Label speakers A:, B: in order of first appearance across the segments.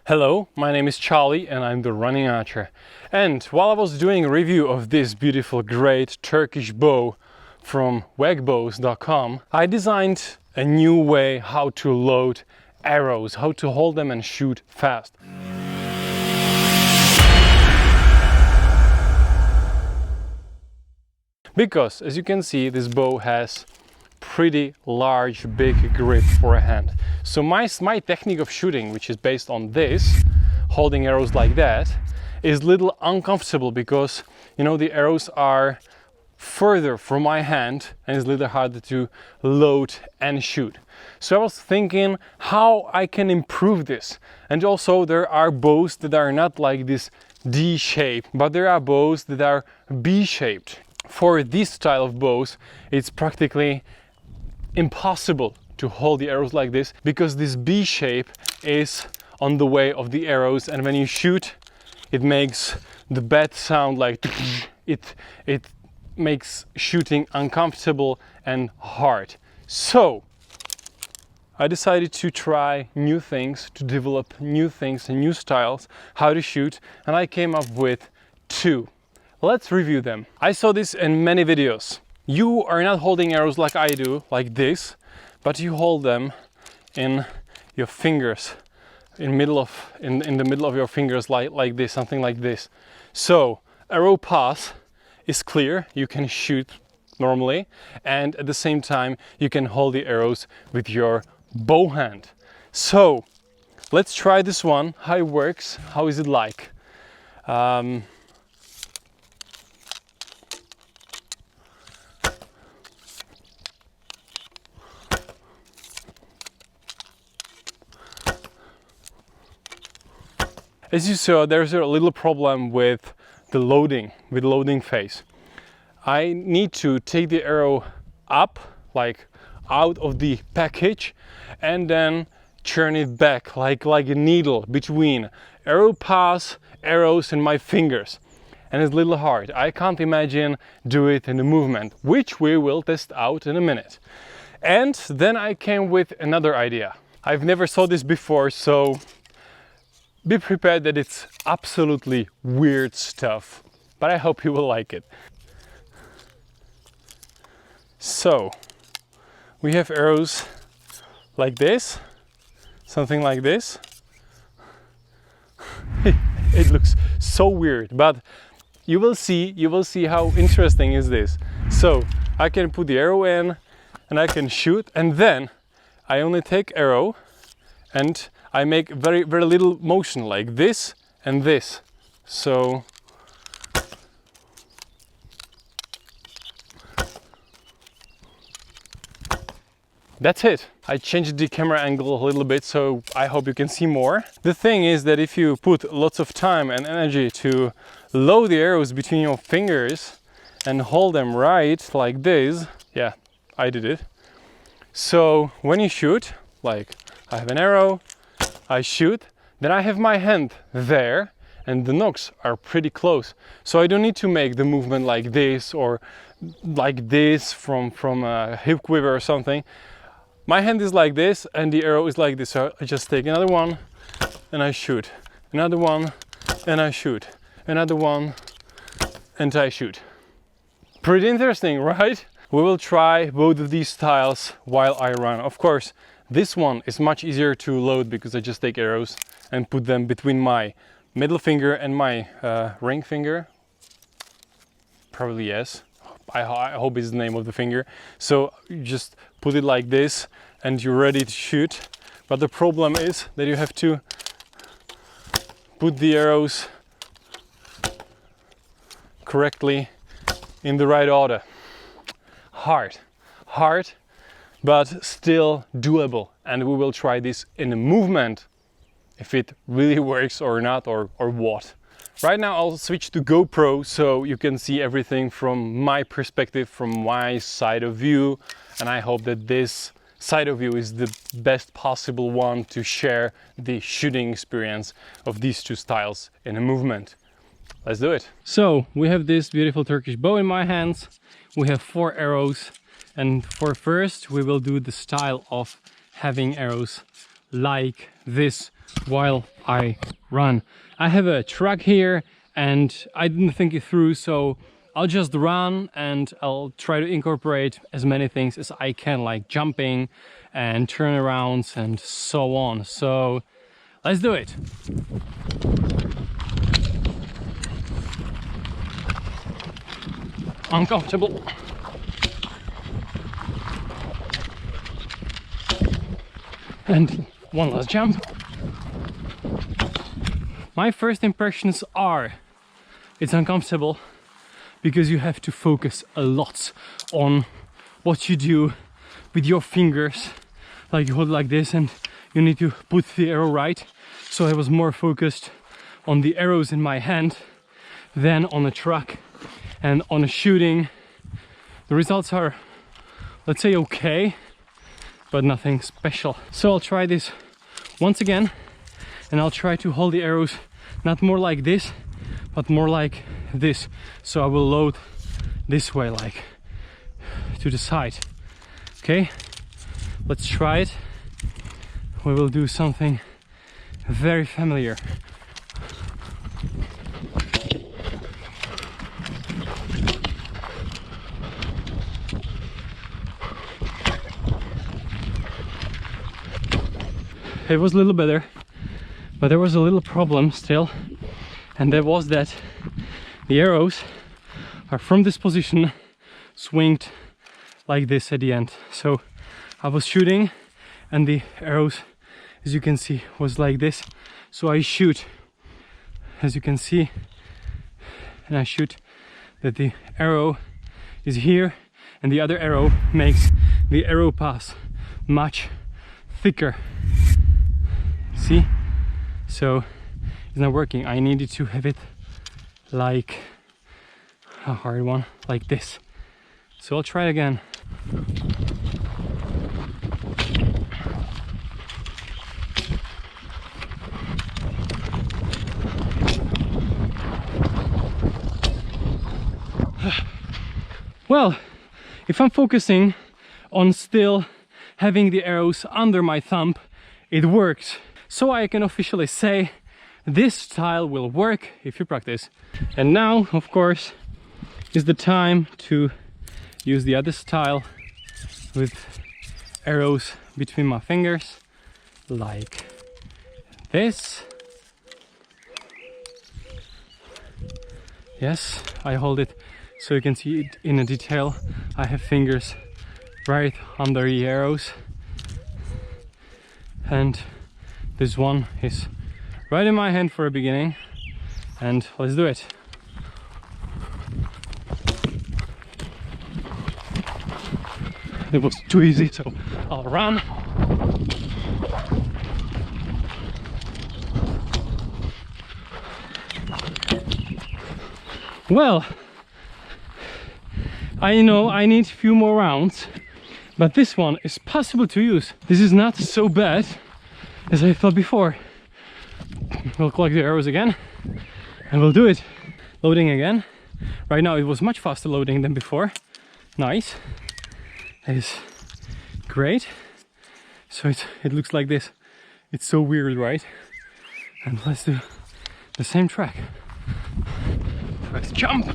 A: Hello, my name is Charlie and I'm the running archer. And while I was doing a review of this beautiful great Turkish bow from wegbows.com, I designed a new way how to load arrows, how to hold them and shoot fast. Because as you can see, this bow has pretty large, big grip for a hand. So my technique of shooting, which is based on this, holding arrows like that, is a little uncomfortable because, you know, the arrows are further from my hand and it's a little harder to load and shoot. So I was thinking how I can improve this. And also there are bows that are not like this D shape, but there are bows that are B shaped. For this style of bows, it's practically impossible to hold the arrows like this because this B shape is on the way of the arrows, and when you shoot it makes the bad sound, like it makes shooting uncomfortable and hard. So I decided to try new things, to develop new things and new styles how to shoot, and I came up with two. Let's review them. I saw this in many videos. You are not holding arrows like I do, like this, but you hold them in your fingers, in the middle of your fingers, like this, something like this. So arrow pass is clear, you can shoot normally, and at the same time you can hold the arrows with your bow hand. So let's try this one, how it works, how is it like. As you saw, there's a little problem with the loading phase. I need to take the arrow up, like out of the package, and then turn it back like a needle between arrow pass, arrows and my fingers. And it's a little hard. I can't imagine do it in the movement, which we will test out in a minute. And then I came with another idea. I've never saw this before, so be prepared that it's absolutely weird stuff, but I hope you will like it. So we have arrows like this, something like this. It looks so weird, but you will see how interesting is this. So I can put the arrow in and I can shoot, and then I only take arrow and I make very little motion, like this and this. So that's it. I changed the camera angle a little bit, so I hope you can see more. The thing is that if you put lots of time and energy to load the arrows between your fingers and hold them right like this, yeah, I did it. So when you shoot, like I have an arrow, I shoot, then I have my hand there and the nocks are pretty close. So I don't need to make the movement like this or like this from a hip quiver or something. My hand is like this and the arrow is like this. So I just take another one and I shoot. Another one and I shoot. Another one and I shoot. Pretty interesting, right? We will try both of these styles while I run. Of course, this one is much easier to load because I just take arrows and put them between my middle finger and my ring finger. Probably yes. I hope it's the name of the finger. So you just put it like this and you're ready to shoot. But the problem is that you have to put the arrows correctly in the right order. Hard, but still doable, and we will try this in a movement if it really works or not, or what. Right now I'll switch to GoPro so you can see everything from my perspective, from my side of view, and I hope that this side of view is the best possible one to share the shooting experience of these two styles in a movement. Let's do it. So we have this beautiful Turkish bow in my hands. We have 4 arrows, and for first we will do the style of having arrows like this while I run. I have a track here and I didn't think it through, so I'll just run and I'll try to incorporate as many things as I can, like jumping and turnarounds and so on. So let's do it. Uncomfortable. And one last jump. My first impressions are it's uncomfortable because you have to focus a lot on what you do with your fingers. Like you hold like this and you need to put the arrow right. So I was more focused on the arrows in my hand than on the track and on the shooting. The results are, let's say, okay, but nothing special. So I'll try this once again and I'll try to hold the arrows not more like this, but more like this. So I will load this way, like to the side. Okay, let's try it. We will do something very familiar. It was a little better, but there was a little problem still, and that was that the arrows are from this position swinged like this at the end. So I was shooting and the arrows, as you can see, was like this. So I shoot, as you can see, and I shoot that the arrow is here and the other arrow makes the arrow pass much thicker. See? So it's not working. I needed to have it like a hard one, like this. So I'll try it again. Well, if I'm focusing on still having the arrows under my thumb, it works. So I can officially say this style will work if you practice. And now, of course, is the time to use the other style with arrows between my fingers, like this. Yes, I hold it so you can see it in a detail. I have fingers right under the arrows, and this one is right in my hand for a beginning, and let's do it. It was too easy, so I'll run. Well, I know I need a few more rounds, but this one is possible to use. This is not so bad as I thought before. We'll collect the arrows again and we'll do it. Loading again. Right now it was much faster loading than before. Nice. That is great. So it looks like this. It's so weird, right? And let's do the same track. Let's jump.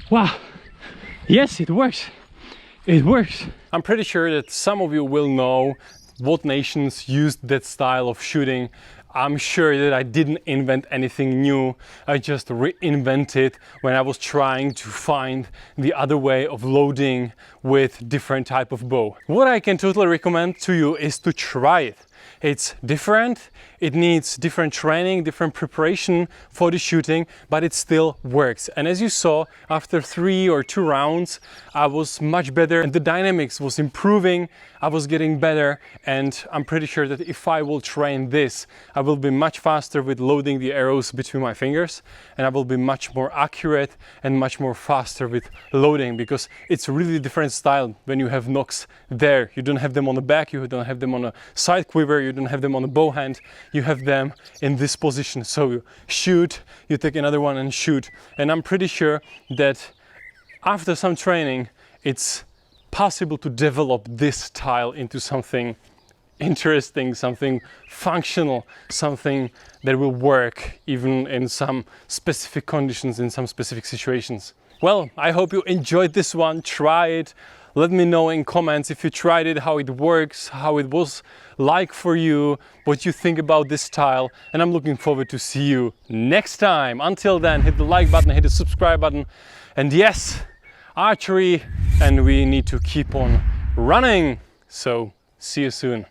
A: Wow, yes, it works. It works. I'm pretty sure that some of you will know what nations used that style of shooting. I'm sure that I didn't invent anything new. I just reinvented when I was trying to find the other way of loading with different type of bow. What I can totally recommend to you is to try it. It's different, it needs different training, different preparation for the shooting, but it still works. And as you saw, after 3 or 2 rounds, I was much better and the dynamics was improving, I was getting better, and I'm pretty sure that if I will train this, I will be much faster with loading the arrows between my fingers, and I will be much more accurate and much more faster with loading, because it's a really different style when you have nocks there. You don't have them on the back, you don't have them on a side quiver, you don't have them on the bow hand, you have them in this position. So you shoot, you take another one and shoot. And I'm pretty sure that after some training, it's possible to develop this style into something interesting, something functional, something that will work even in some specific conditions, in some specific situations. Well, I hope you enjoyed this one. Try it. Let me know in comments if you tried it, how it works, how it was like for you, what you think about this style, and I'm looking forward to see you next time. Until then, hit the like button, hit the subscribe button, and yes, archery, and we need to keep on running. So see you soon.